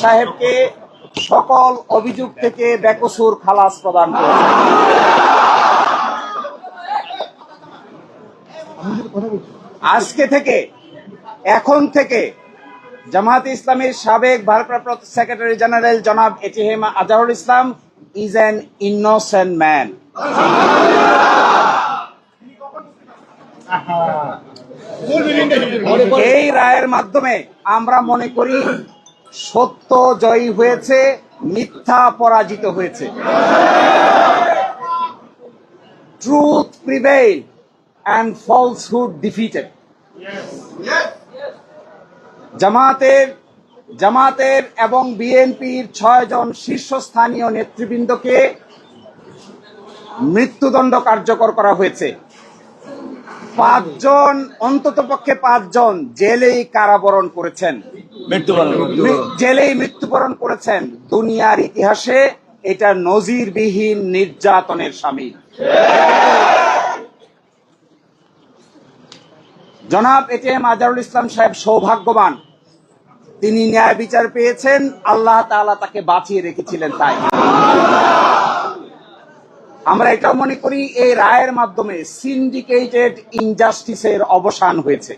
সাহেবকে সকল অভিযোগ থেকে বেকসুর খালাস প্রদান করেছে। আজকে থেকে, এখন থেকে জামায়াতে ইসলামীর সাবেক ভারপ্রাপ্ত সেক্রেটারি জেনারেল জনাব ATM Azharul Islam is an innocent man. এই রায়ের মাধ্যমে আমরা মনে করি সত্য জয়ী হয়েছে, মিথ্যা পরাজিত হয়েছে। Truth prevail and falsehood defeated. জামাতের এবং বিএনপির 6 জন শীর্ষস্থানীয় নেতৃবৃন্দকে মৃত্যুদণ্ড কার্যকর করা হয়েছে। 5 জন, অন্ততপক্ষে 5 জন জেলেই কারাবরণ করেছেন, জেলেই মৃত্যুবরণ করেছেন। দুনিয়ার ইতিহাসে এটা নজিরবিহীন নির্যাতনের শামিল। জনাব এটিএম আজহারুল ইসলাম সাহেব সৌভাগ্যবান, তিনি ন্যায় বিচার পেয়েছেন, আল্লাহ তাআলা তাকে বাঁচিয়ে রেখেছিলেন। তাই আমরা এটা মনে করি এই রায়ের মাধ্যমে সিন্ডিকেটেড ইনজাস্টিসের অবসান হয়েছে।